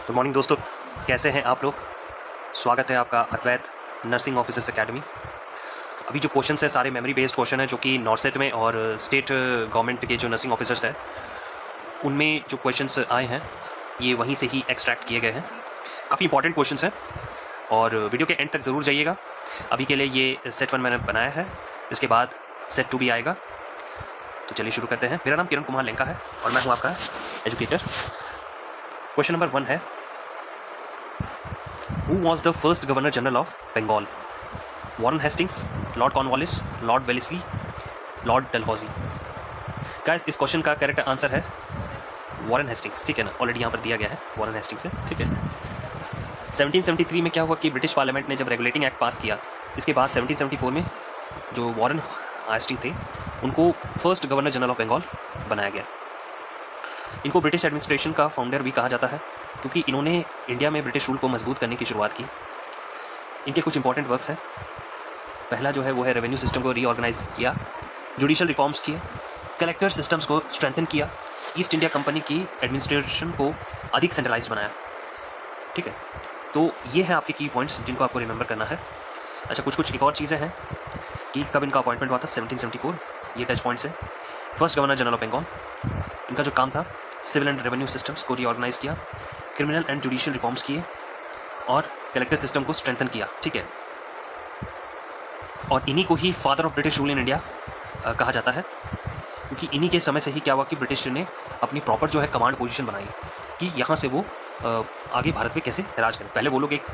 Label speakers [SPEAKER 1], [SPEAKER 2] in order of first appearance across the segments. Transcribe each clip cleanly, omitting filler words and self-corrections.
[SPEAKER 1] Good morning दोस्तों, कैसे हैं आप लोग। स्वागत है आपका अद्वैत नर्सिंग ऑफिसर्स एकेडमी। अभी जो क्वेश्चंस है सारे मेमोरी बेस्ड क्वेश्चन है जो कि नॉर्सेट में और स्टेट गवर्नमेंट के जो नर्सिंग ऑफिसर्स हैं उनमें जो क्वेश्चंस आए हैं ये वहीं से ही एक्सट्रैक्ट किए गए हैं। काफ़ी इंपॉर्टेंट क्वेश्चंस हैं और वीडियो के एंड तक ज़रूर जाइएगा। अभी के लिए ये सेट 1 मैंने बनाया है, इसके बाद सेट 2 भी आएगा। तो चलिए शुरू करते हैं। मेरा नाम किरण कुमार लेंका है और मैं हूँ आपका एजुकेटर। क्वेश्चन नंबर 1 है, Who was the first Governor General of Bengal? Warren Hastings, Lord Cornwallis, Lord Wellesley, Lord Dalhousie। Guys इस क्वेश्चन का करेक्ट आंसर है वॉरेन हेस्टिंग्स। ठीक है ना, ऑलरेडी यहाँ पर दिया गया है वॉरेन हेस्टिंग्स है। ठीक है, 1773 में क्या हुआ कि ब्रिटिश पार्लियामेंट ने जब रेगुलेटिंग एक्ट पास किया, इसके बाद 1774 में जो वॉरेन हेस्टिंग थे उनको first governor general of Bengal बनाया गया। इनको ब्रिटिश एडमिनिस्ट्रेशन का फाउंडर भी कहा जाता है क्योंकि इन्होंने इंडिया में ब्रिटिश रूल को मजबूत करने की शुरुआत की। इनके कुछ इंपॉर्टेंट वर्क्स हैं। पहला जो है वो है रेवेन्यू सिस्टम को रीऑर्गेनाइज किया, जुडिशियल रिफॉर्म्स किए, कलेक्टर सिस्टम्स को स्ट्रेंथन किया, ईस्ट इंडिया कंपनी की एडमिनिस्ट्रेशन को अधिक सेंट्रलाइज बनाया। ठीक है, तो ये है आपके की पॉइंट्स जिनको आपको रिमेंबर करना है। अच्छा, कुछ एक और चीज़ें हैं कि कब इनका अपॉइंटमेंट हुआ था, 1774, ये टच पॉइंट्स है। First governor general of Bengal, इनका जो काम था सिविल एंड रेवेन्यू सिस्टम्स को रीऑर्गेनाइज किया, क्रिमिनल एंड जुडिशियल रिफॉर्म्स किए और कलेक्टर सिस्टम को स्ट्रेंथन किया। ठीक है, और इन्हीं को ही father of British rule in India कहा जाता है क्योंकि इन्हीं के समय से ही क्या हुआ कि ब्रिटिश ने अपनी प्रॉपर जो है कमांड पोजीशन बनाई कि यहाँ से वो आगे भारत में कैसे राज करें। पहले वो लोग एक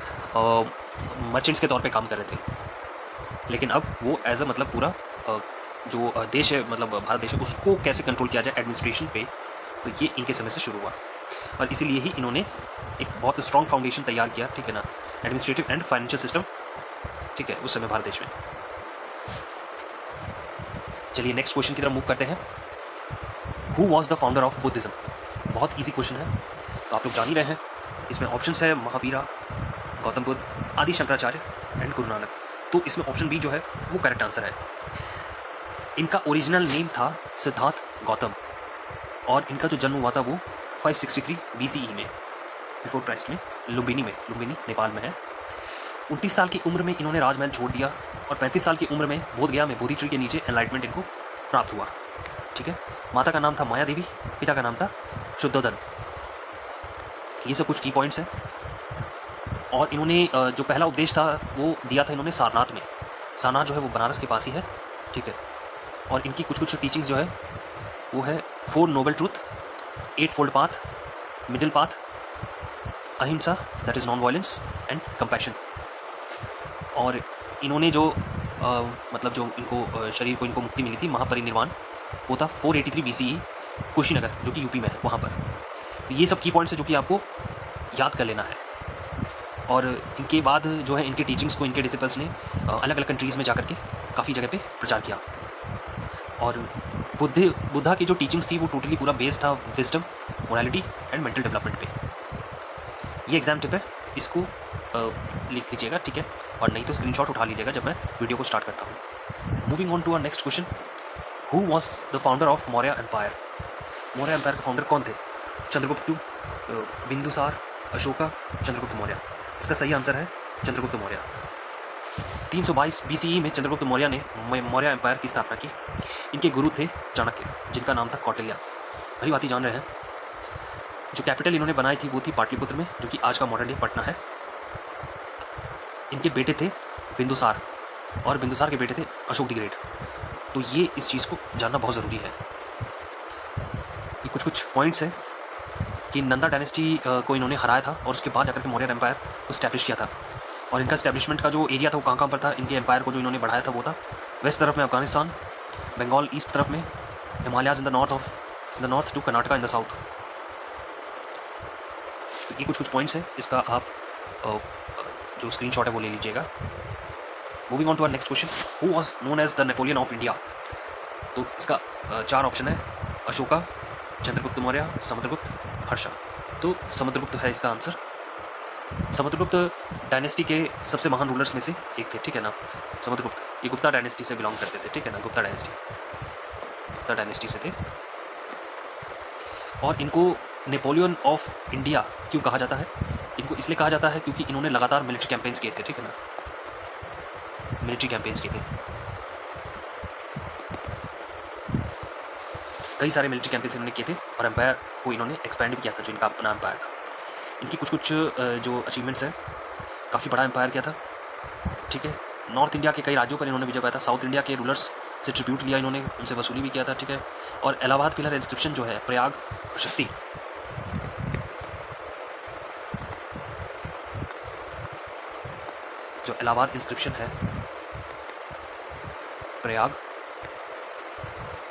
[SPEAKER 1] मर्चेंट्स के तौर पे काम कर रहे थे, लेकिन अब वो एज अ मतलब पूरा जो देश है, मतलब भारत देश है, उसको कैसे कंट्रोल किया जाए एडमिनिस्ट्रेशन पे, तो ये इनके समय से शुरू हुआ और इसीलिए ही इन्होंने एक बहुत स्ट्रॉन्ग फाउंडेशन तैयार किया। ठीक है ना, एडमिनिस्ट्रेटिव एंड फाइनेंशियल सिस्टम। ठीक है, उस समय भारत देश में। चलिए नेक्स्ट क्वेश्चन की तरफ मूव करते हैं। Who was the founder of Buddhism? बहुत ईजी क्वेश्चन है, तो आप लोग जान ही रहे हैं। इसमें ऑप्शन है महावीरा, गौतम बुद्ध, आदि शंकराचार्य एंड गुरु नानक। तो इसमें ऑप्शन बी जो है वो करेक्ट आंसर है। इनका ओरिजिनल नेम था सिद्धार्थ गौतम और इनका जो जन्म हुआ था वो 563 BCE में, बिफोर क्राइस्ट में, लुम्बिनी नेपाल में है। 29 साल की उम्र में इन्होंने राजमहल छोड़ दिया और 35 साल की उम्र में बोधगया में बोधि ट्री के नीचे एनलाइटमेंट इनको प्राप्त हुआ। ठीक है, माता का नाम था माया देवी, पिता का नाम था शुद्धोधन। ये सब कुछ की पॉइंट्स हैं और इन्होंने जो पहला उपदेश था वो दिया था इन्होंने सारनाथ में। सारनाथ जो है वो बनारस के पास ही है। ठीक है, और इनकी कुछ टीचिंग्स जो है वो है 4 noble truth, 8 fold path, middle path, ahimsa that is non violence and compassion. और इन्होंने जो मतलब जो इनको शरीर को इनको मुक्ति मिली थी, महापरिनिर्वाण, वो था 483 BCE, कुशीनगर जो कि यूपी में है वहाँ पर। तो ये सब की पॉइंट्स है जो कि आपको याद कर लेना है। और इनके बाद जो है इनके टीचिंग्स को इनके डिसिपल्स ने अलग अलग कंट्रीज़ में जाकर के काफ़ी जगह पे प्रचार किया। और बुद्धा की जो टीचिंग्स थी वो टोटली पूरा बेस्ड था wisdom, morality and mental development पे। ये एग्जाम टिप है, इसको लिख लीजिएगा। ठीक है, और नहीं तो स्क्रीनशॉट उठा लीजिएगा जब मैं वीडियो को स्टार्ट करता हूँ। Moving on to our next question, who was the founder of Maurya empire? Maurya empire के फाउंडर कौन थे? चंद्रगुप्त, बिंदुसार, अशोका, चंद्रगुप्त मौर्य। इसका सही आंसर है चंद्रगुप्त मौर्य। 322 BCE में चंद्रगुप्त मौर्य ने मौर्य एम्पायर की स्थापना की। इनके गुरु थे चाणक्य, जिनका नाम था कौटिल्य। भली बात ही जान रहे हैं। जो कैपिटल इन्होंने बनाई थी वो थी पाटलिपुत्र में, जो कि आज का मॉडर्न डे पटना है। इनके बेटे थे बिंदुसार और बिंदुसार के बेटे थे अशोक द ग्रेट। तो ये इस चीज़ को जानना बहुत ज़रूरी है। ये कुछ पॉइंट्स हैं कि नंदा डायनेस्टी को इन्होंने हराया था और उसके बाद जाकर के मौर्य एम्पायर को स्टैब्लिश किया था। और इनका स्टैब्लिशमेंट का जो एरिया था वो कहाँ पर था, इनके एम्पायर को जो इन्होंने बढ़ाया था वो था वेस्ट तरफ में अफगानिस्तान, बंगाल ईस्ट तरफ में, Himalayas in the north to Karnataka in the south. ये कुछ पॉइंट्स हैं, इसका आप जो स्क्रीनशॉट है वो ले लीजिएगा। Moving on to our next question, who was known as the Napoleon of India? तो इसका 4 ऑप्शन है, अशोका, चंद्रगुप्त मौर्य, समुद्रगुप्त, हर्षा। तो समुद्रगुप्त है इसका आंसर। समुद्रगुप्त डायनेस्टी के सबसे महान रूलर्स में से एक थे। ठीक है ना, समुद्रगुप्त ये गुप्ता डायनेस्टी से बिलोंग करते थे। ठीक है ना, गुप्ता डायनेस्टी से थे। और इनको नेपोलियन ऑफ इंडिया क्यों कहा जाता है? इनको इसलिए कहा जाता है क्योंकि इन्होंने लगातार मिलिट्री कैंपेन्स किए थे, ठीक है ना, मिलिट्री कैंपेन्स किए थे, कई सारे मिलिट्री कैंपेन्स इन्होंने किए थे और एम्पायर को इन्होंने एक्सपैंड भी किया था, जो इनका अपना एम्पायर था। इनकी कुछ कुछ जो अचीवमेंट्स हैं, काफ़ी बड़ा एम्पायर किया था, ठीक है। नॉर्थ इंडिया के कई राज्यों पर इन्होंने विजय पाया था, साउथ इंडिया के रूलर्स से ट्रिब्यूट लिया इन्होंने, उनसे वसूली भी किया था, ठीक है। और इलाहाबाद पिलर इंस्क्रिप्शन जो है, प्रयाग प्रशस्ति, जो इलाहाबाद इंस्क्रिप्शन है, प्रयाग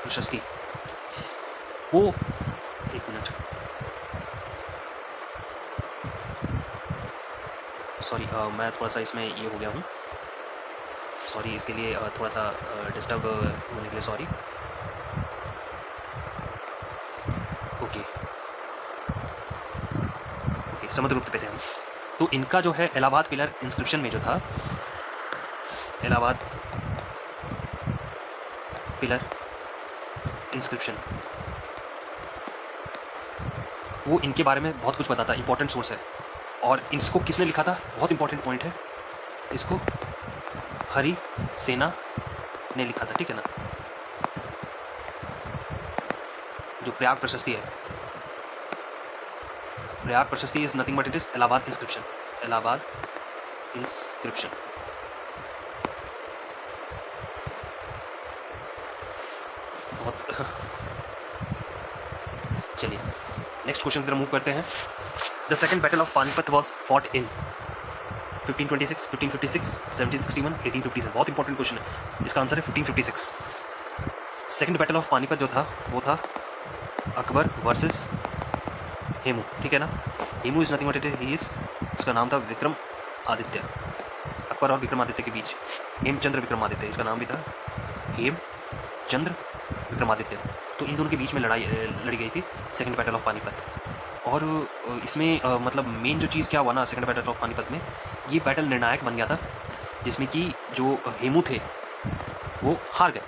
[SPEAKER 1] प्रशस्ति, वो एक मिनट, सॉरी मैं थोड़ा सा इसमें ये हो गया हूँ, सॉरी इसके लिए थोड़ा सा डिस्टर्ब होने के लिए सॉरी। ओके ओके, समुद्रगुप्त पे थे हम। तो इनका जो है इलाहाबाद पिलर इंस्क्रिप्शन में जो था, इलाहाबाद पिलर इंस्क्रिप्शन, वो इनके बारे में बहुत कुछ बताता है, इंपॉर्टेंट सोर्स है। और इसको किसने लिखा था, बहुत इंपॉर्टेंट पॉइंट है, इसको हरि सेना ने लिखा था, ठीक है ना। जो प्रयाग प्रशस्ति है, प्रयाग प्रशस्ति is nothing but it is Allahabad inscription, Allahabad inscription. बहुत चलिए नेक्स्ट क्वेश्चन की तरफ मूव करते हैं। The second battle of Panipat was fought in 1526, 1556, 1761, 1857। बहुत इंपॉर्टेंट क्वेश्चन है, इसका आंसर है 1556। सेकंड बैटल ऑफ पानीपत जो था वो था अकबर वर्सेस हेमू, ठीक है ना। Hemu is nothing but it is, उसका नाम था विक्रम आदित्य, अकबर और विक्रमादित्य के बीच, हेमचंद्र विक्रमादित्य इसका नाम भी था, हेमचंद्र विक्रमादित्य। तो इन दोनों के बीच में लड़ाई लड़ी गई थी सेकंड बैटल ऑफ पानीपत। और इसमें मतलब मेन जो चीज़ क्या हुआ ना सेकंड बैटल ऑफ पानीपत में, ये बैटल निर्णायक बन गया था, जिसमें कि जो हेमू थे वो हार गए।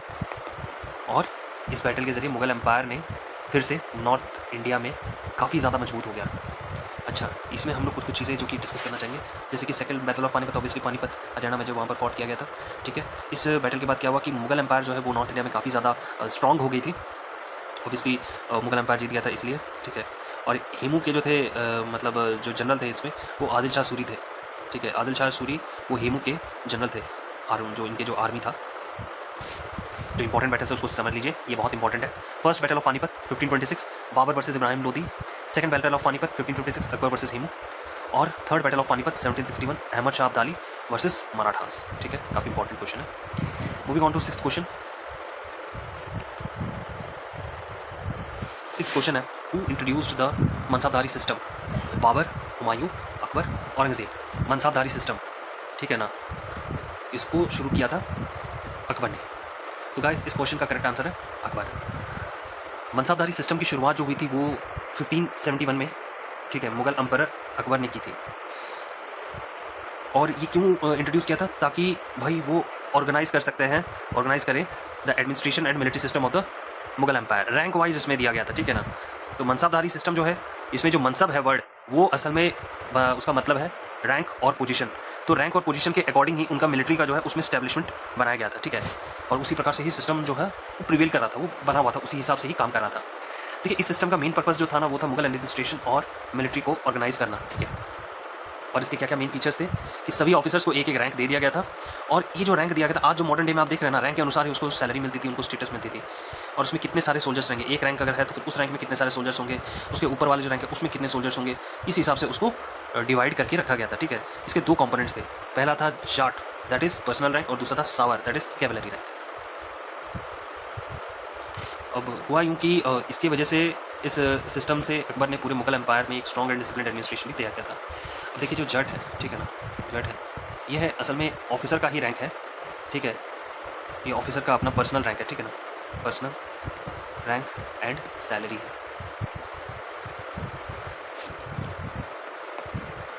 [SPEAKER 1] और इस बैटल के ज़रिए मुग़ल एम्पायर ने फिर से नॉर्थ इंडिया में काफ़ी ज़्यादा मजबूत हो गया। अच्छा, इसमें हम लोग कुछ कुछ चीज़ें जो कि डिस्कस करना चाहेंगे, जैसे कि second battle of Panipat, obviously Panipat Haryana में जो वहाँ पर फॉट किया गया था, ठीक है। इस बैटल के बाद क्या हुआ कि मुग़ल एम्पायर जो है वो नॉर्थ इंडिया में काफ़ी ज़्यादा स्ट्रॉन्ग हो गई थी। ऑब्वियसली मुग़ल एम्पायर जीत गया था इसलिए, ठीक है। और हेमू के जो थे मतलब जो जनरल थे इसमें, वो आदिल शाह सूरी थे, ठीक है। आदिल शाह सूरी वो हेमू के जनरल थे, और जो इनके जो आर्मी था, जो इंपॉर्टेंट बैटल है उसको समझ लीजिए, ये बहुत इंपॉर्टेंट है। First battle of Panipat 1526 Babur versus Ibrahim Lodi, second battle of Panipat 1556 Akbar versus Hemu, और third battle of Panipat 1761 Ahmad Shah Abdali versus Marathas, ठीक है। काफ़ी इंपॉर्टेंट क्वेश्चन है। Moving on to sixth question. Sixth question है, who introduced the mansabdari system? Babur, Humayun, Akbar, Aurangzeb. Mansabdari system, ठीक है ना, इसको शुरू किया था अकबर ने। तो गाइस इस क्वेश्चन का करेक्ट आंसर है अकबर। मनसाबदारी सिस्टम की शुरुआत जो हुई थी वो 1571 में, ठीक है, मुगल एम्परर अकबर ने की थी। और ये क्यों इंट्रोड्यूस किया था? ताकि भाई वो ऑर्गेनाइज कर सकते हैं, ऑर्गेनाइज करें the administration and military system of the Mughal empire. Rank wise इसमें दिया गया था, ठीक है ना। तो मनसाबदारी सिस्टम जो है, इसमें जो मनसब है वर्ड, वो असल में उसका मतलब है रैंक और पोजीशन। तो रैंक और पोजीशन के अकॉर्डिंग ही उनका मिलिट्री का जो है उसमें स्टैब्लिशमेंट बनाया गया था, ठीक है। और उसी प्रकार से ही सिस्टम जो है वो प्रिवेल कर रहा था, वो बना हुआ था, उसी हिसाब से ही काम कर रहा था। देखिए इस सिस्टम का मेन पर्पस जो था ना वो था मुगल एडमिनिस्ट्रेशन और मिलिट्री को ऑर्गेनाइज करना, ठीक है। और इसके क्या क्या मेन फीचर्स थे कि सभी ऑफिसर्स को एक एक रैंक दे दिया गया था। और ये जो रैंक दिया गया था, आज जो मॉडर्न डे में आप देख रहे हैं ना, रैंक के अनुसार ही उसको सैलरी मिलती थी, उनको स्टेटस मिलती थी। और उसमें कितने सारे सोल्जर्स रहेंगे, एक रैंक अगर है तो फिर उस रैंक में कितने सारे सोल्जर्स होंगे, उसके ऊपर वाले जो रैंक है उसमें कितने सोल्जर्स होंगे, इस हिसाब से उसको डिवाइड करके रखा गया था, ठीक है। इसके दो कंपोनेंट्स थे, पहला था Jat that is personal rank, और दूसरा था सावर दैट इज कैवलरी रैंक। अब हुआ यूँ कि इसकी वजह से इस सिस्टम से अकबर ने पूरे मुगल एम्पायर में एक स्ट्रॉन्ग एंड डिसिप्लिन एडमिनिस्ट्रेशन भी तैयार किया था। अब देखिए जो जट है, ठीक है ना, जट है, यह है असल में ऑफिसर का ही रैंक है, ठीक है। ये ऑफिसर का अपना पर्सनल रैंक है, ठीक है ना, पर्सनल रैंक एंड सैलरी है।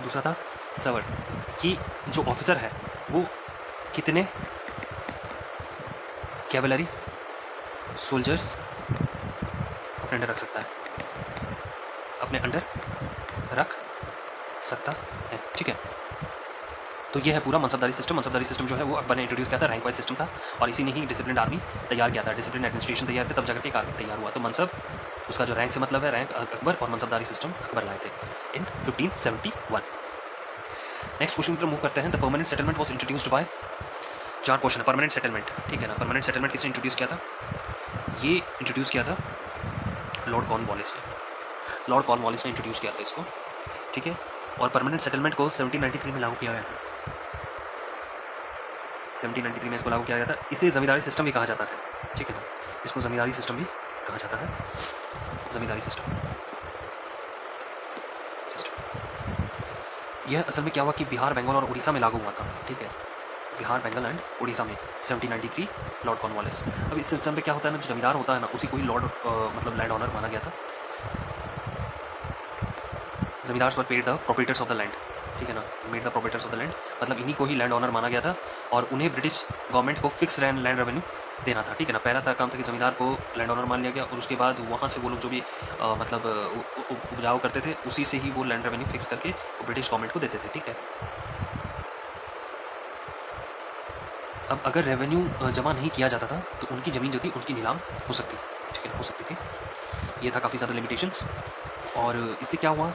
[SPEAKER 1] दूसरा था सवर, कि जो ऑफिसर है वो कितने कैवलरी सोल्जर्स अपने अंडर रख सकता है, अपने अंडर रख सकता है, ठीक है। तो ये है पूरा मनसबदारी सिस्टम। मनसबदारी सिस्टम जो है वो अकबर ने इंट्रोड्यूस किया था, रैंक वाइज सिस्टम था, और इसी ने ही डिसिप्लिन आर्मी तैयार किया था, डिसिप्लिन एडमिनिस्ट्रेशन तैयार किया, तब जाकर एक आर्मी तैयार हुआ। तो मनसब उसका जो रैंक से मतलब है, रैंक अकबर, और मनसबदारी सिस्टम अकबर लाए थे इन 1571। नेक्स्ट क्वेश्चन की तरफ मूव करते हैं। The permanent settlement was introduced bye, 4 question है। परमानेंट सेटलमेंट, ठीक है ना। परमानेंट सेटलमेंट किसने इंट्रोड्यूस किया था? ये इंट्रोड्यूस किया था लॉर्ड कॉर्नवालिस ने। लॉर्ड कॉर्नवालिस ने इंट्रोड्यूस किया था इसको, ठीक है। और परमानेंट सेटलमेंट को 1793 में लागू किया गया था। 1793 में इसको लागू किया गया था। इसे जमींदारी सिस्टम भी कहा जाता है, ठीक है ना। इसको जमींदारी सिस्टम भी कहा जाता है, जमींदारी सिस्टम। यह असल में क्या हुआ कि बिहार, बंगाल और उड़ीसा में लागू हुआ था, ठीक है। बिहार, बंगाल एंड उड़ीसा में 1793 लॉर्ड कॉर्नवालिस। अब इस सिस्टम में क्या होता है ना, जो जमींदार होता है ना, उसी को ही लॉर्ड मतलब लैंड ऑनर माना गया था। जमींदार्स वर paid the proprietors of the land, ठीक है ना, made the proprietors of the land, मतलब इन्हीं को ही लैंड ऑनर माना गया था, और उन्हें ब्रिटिश गवर्नमेंट को फिक्स लैंड रेवेन्यू देना था, ठीक है ना। पहला था काम था कि जमींदार को लैंड ऑनर मान लिया गया, और उसके बाद वहाँ से वो लोग जो भी मतलब उपजाऊ करते थे, उसी से ही वो लैंड रेवेन्यू फिक्स करके ब्रिटिश गवर्नमेंट को देते थे, ठीक है। अब अगर रेवेन्यू जमा नहीं किया जाता था तो उनकी ज़मीन जो थी उनकी नीलाम हो सकती, ठीक है, हो सकती थी। ये था काफ़ी ज़्यादा लिमिटेशंस। और इससे क्या हुआ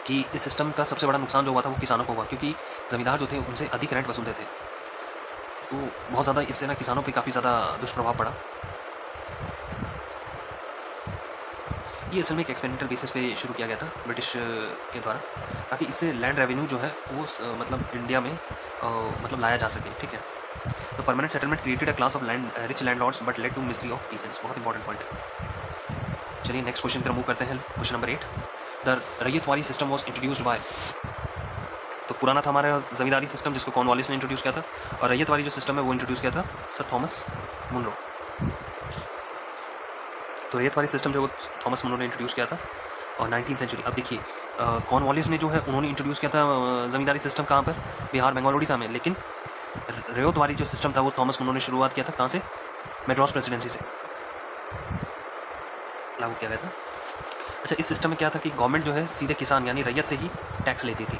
[SPEAKER 1] कि इस सिस्टम का सबसे बड़ा नुकसान जो हुआ था वो किसानों को हुआ, क्योंकि ज़मींदार जो थे उनसे अधिक रेंट वसूलते थे। तो बहुत ज़्यादा इससे ना किसानों पे काफ़ी ज़्यादा दुष्प्रभाव पड़ा। ये असल में एक एक्सपेरिमेंटल बेसिस पे शुरू किया गया था ब्रिटिश के द्वारा, ताकि इससे लैंड रेवेन्यू जो है वो मतलब इंडिया में मतलब लाया जा सके, ठीक है। तो permanent settlement created a class of land rich landlords but led to misery of peasants. बहुत इंपॉर्टेंट पॉइंट है। चलिए नेक्स्ट क्वेश्चन की तरफ मूव करते हैं। Question number 8, the Ryotwari system was introduced by. तो पुराना था हमारा जमींदारी सिस्टम जिसको कॉर्नवालिस ने इंट्रोड्यूस किया था, और रैयतवाड़ी जो सिस्टम है वो इंट्रोड्यूस किया था सर थॉमस मुनरो। तो रैयतवाड़ी सिस्टम जो थॉमस मुनरो ने इंट्रोड्यूस किया था और 19वीं सेंचुरी। अब देखिए कॉर्नवालिस ने जो है उन्होंने इंट्रोड्यूस किया था ज़मींदारी सिस्टम कहाँ पर? बिहार, बंगाल, उड़ीसा में। लेकिन रैयतवाड़ी जो सिस्टम था वो थॉमस मुनरो ने शुरुआत किया था कहाँ से? मैड्रास प्रेसिडेंसी से लागू किया गया था। अच्छा, इस सिस्टम में क्या था कि गवर्नमेंट जो है सीधे किसान यानी रैयत से ही टैक्स लेती थी,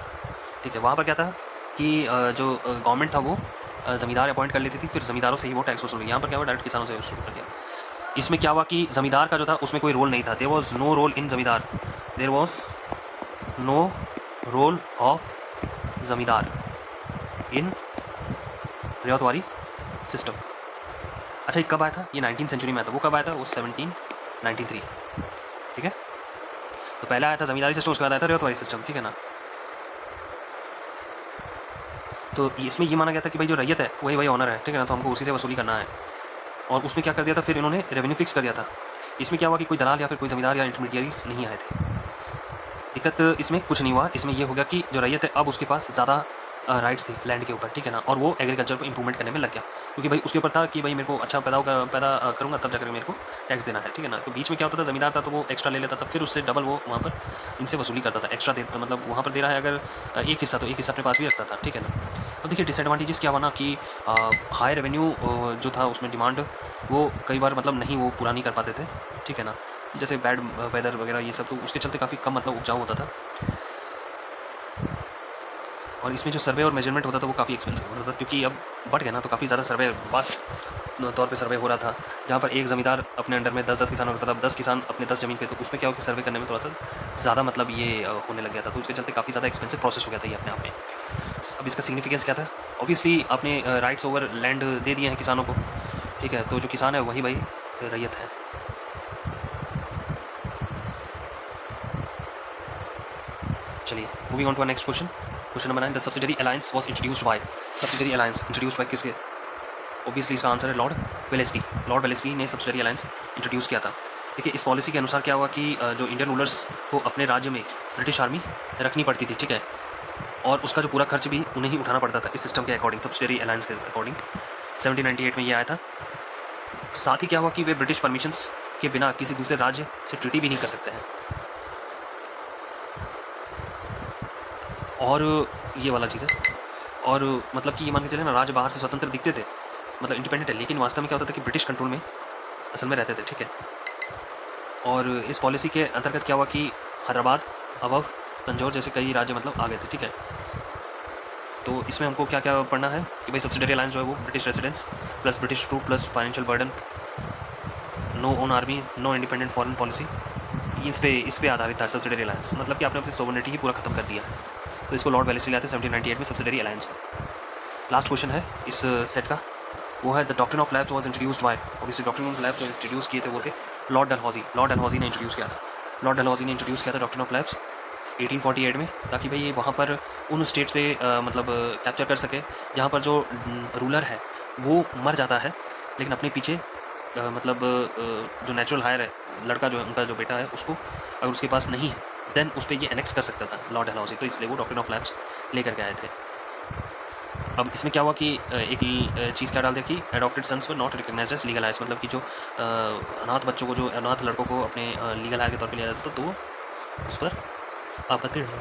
[SPEAKER 1] ठीक है। वहाँ पर क्या था कि जो गवर्नमेंट था वो ज़मींदार अपॉइंट कर लेती थी, फिर ज़मींदारों से ही वो टैक्स वसूल। यहाँ पर क्या हुआ, डायरेक्ट किसानों से वसूल कर दिया। इसमें क्या हुआ कि ज़मींदार का जो था उसमें कोई रोल नहीं था। There was no role in zamindar, there was no role of zamindar in ryotwari system. अच्छा, ये कब आया था? ये 19वीं सेंचुरी में आया था। वो कब आया था? वो 1793, ठीक है। तो पहला आया था ज़मींदारी सिस्टम, उसके बाद आया था रैयतवाड़ी सिस्टम, ठीक है ना। तो इसमें ये माना गया था कि भाई जो रैयत है वही वही ऑनर है, ठीक है ना, तो हमको उसी से वसूली करना है। और उसमें क्या कर दिया था, फिर इन्होंने रेवेन्यू फिक्स कर दिया था। इसमें क्या हुआ कि कोई दलाल या फिर कोई ज़मींदार या इंटरमीडियरीज नहीं आए थे। दिक्कत इसमें कुछ नहीं हुआ। इसमें ये हो गया कि जो रैयत है अब उसके पास ज़्यादा राइट्स थे लैंड के ऊपर, ठीक है ना, और वो एग्रीकल्चर को इंप्रूवमेंट करने में लग गया, क्योंकि भाई उसके ऊपर था कि भाई मेरे को अच्छा पैदा करूँगा तब जाकर मेरे को टैक्स देना है, ठीक है ना। तो बीच में क्या होता था, ज़मींदार था तो वो एक्स्ट्रा ले लेता था, फिर उससे डबल वो वहाँ पर इनसे वसूली करता था, एक्स्ट्रा देता, मतलब वहाँ पर दे रहा है अगर एक हिस्सा तो एक हिस्सा अपने पास भी रखता था, ठीक है ना। अब देखिए डिसएडवांटेजेस क्या हुआ ना कि हाई रेवेन्यू जो था उसमें डिमांड वो कई बार मतलब नहीं वो पूरा नहीं कर पाते थे, ठीक है ना, जैसे बैड वेदर वगैरह ये सब, तो उसके चलते काफ़ी कम मतलब उपजाऊ होता था। और इसमें जो सर्वे और मेजरमेंट होता था वो काफ़ी एक्सपेंसिव होता था, क्योंकि अब बढ़ गया ना, तो काफ़ी ज़्यादा सर्वे वास्ट तौर पे सर्वे हो रहा था, जहाँ पर एक ज़मींदार अपने अंडर में 10-10 किसान होता था, 10 किसान अपने 10 ज़मीन पे, तो उसमें क्या हो कि सर्वे करने में थोड़ा सा ज़्यादा मतलब ये होने लग गया था, तो उसके चलते काफ़ी ज़्यादा एक्सपेंसिव प्रोसेस हो गया था ये अपने आप में। अब इसका सिग्निफिकेंस क्या था? ऑब्वियसली आपने राइट्स ओवर लैंड दे दिए हैं किसानों को, ठीक है, तो जो किसान है वही भाई रैयत है। चलिए moving on to next question. Question number 9, the subsidiary alliance was introduced by. Subsidiary alliance introduced by किसके? ऑब्वियसली इसका आंसर है लॉर्ड वेलेस्ली। लॉर्ड वेलेस्ली ने सब्सिडरी अलायंस इंट्रोड्यूस किया था। देखिए इस पॉलिसी के अनुसार क्या हुआ कि जो इंडियन रूलर्स को अपने राज्य में ब्रिटिश आर्मी रखनी पड़ती थी, ठीक है, और उसका जो पूरा खर्च भी उन्हें ही उठाना पड़ता था इस सिस्टम के अकॉर्डिंग, सब्सिडरी अलायंस के अकॉर्डिंग। 1798 में ये आया था। साथ ही क्या हुआ कि वे ब्रिटिश परमिशंस के बिना किसी दूसरे राज्य से ट्रीटी भी नहीं कर सकते हैं। और ये वाला चीज़ है, और मतलब कि ये मान के चले ना, राज्य बाहर से स्वतंत्र दिखते थे, मतलब इंडिपेंडेंट है, लेकिन वास्तव में क्या होता था कि ब्रिटिश कंट्रोल में असल में रहते थे, ठीक है। और इस पॉलिसी के अंतर्गत क्या हुआ कि हैदराबाद, अवध, तंजौर जैसे कई राज्य मतलब आ गए थे, ठीक है। तो इसमें हमको क्या क्या पढ़ना है कि भाई सब्सिडरी अलायंस जो है वो British residence plus British troop plus financial burden, no own army, no independent foreign policy, इस पे आधारित था सब्सिडरी अलायंस, मतलब कि आपने अपनी सोवरेनिटी ही पूरा खत्म कर दिया है। तो इसको लॉर्ड वेलेस्ली लाए थे 1798 में सब्सिडरी अलायंस को। लास्ट क्वेश्चन है इस सेट का, वो है the doctrine of labs was introduced by, obviously doctrine of labs जो इंट्रोड्यूस किए थे वो थे लॉर्ड डलहौजी ने इंट्रोड्यूस किया था। लॉर्ड डलहौजी ने इंट्रोड्यूस किया था डॉक्ट्रिन ऑफ लैब्स 1848 में, ताकि भाई ये वहाँ पर उन स्टेट्स पे मतलब कैप्चर कर सके जहाँ पर जो रूलर है वो मर जाता है, लेकिन अपने पीछे मतलब जो नेचुरल हायर है, लड़का जो है उनका जो बेटा है उसको अगर उसके पास नहीं है देन उस पर ये एनेक्स कर सकता था लॉर्ड डलहौजी, तो इसलिए वो डॉक्ट्रिन ऑफ लैब्स लेकर के आए थे। अब इसमें क्या हुआ कि एक चीज़ क्या डाल दिया कि adopted sons were not recognised as legal heirs, मतलब कि जो अनाथ बच्चों को, जो अनाथ लड़कों को अपने लीगल हायर के तौर पे लिया जाता था, तो उस पर आपत्ति है।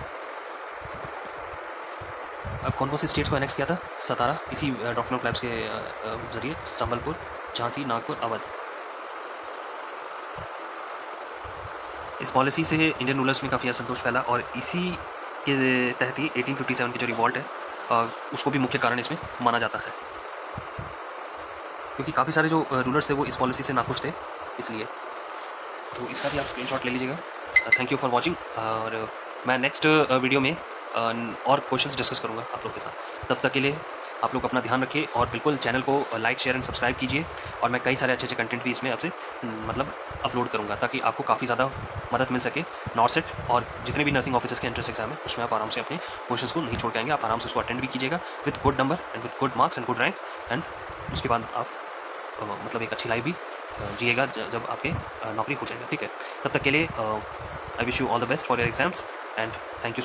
[SPEAKER 1] अब कौन कौन सी स्टेट्स को एनेक्स किया था? सतारा, इसी डॉक्ट्रिन ऑफ लैब्स के जरिए, संबलपुर, झांसी, नागपुर, अवध। इस पॉलिसी से इंडियन रूलर्स में काफ़ी असंतोष फैला और इसी के तहत ही 1857 की जो रिवॉल्ट है उसको भी मुख्य कारण इसमें माना जाता है, क्योंकि काफ़ी सारे जो रूलर्स थे वो इस पॉलिसी से नाखुश थे, इसलिए। तो इसका भी आप स्क्रीनशॉट ले लीजिएगा। थैंक यू फॉर वॉचिंग, और मैं नेक्स्ट वीडियो में और क्वेश्चंस डिस्कस करूँगा आप लोग के साथ। तब तक के लिए आप लोग अपना ध्यान रखिए और बिल्कुल चैनल को लाइक, शेयर एंड सब्सक्राइब कीजिए, और मैं कई सारे अच्छे अच्छे कंटेंट भी इसमें आपसे मतलब अपलोड करूँगा, ताकि आपको काफ़ी ज़्यादा मदद मिल सके। नॉर्सेट और जितने भी नर्सिंग ऑफिसर्स के एंट्रेंस एग्जाम है उसमें आप आराम से अपने क्वेश्चंस को नहीं छोड़ के आएंगे, आप आराम से उसको अटेंड भी कीजिएगा with good number and with good marks and good rank, and उसके बाद आप मतलब एक अच्छी लाइफ भी जिएगा जब आपके नौकरी हो जाएगा, ठीक है। तब तक के लिए I wish you all the best for your exams, and thank you.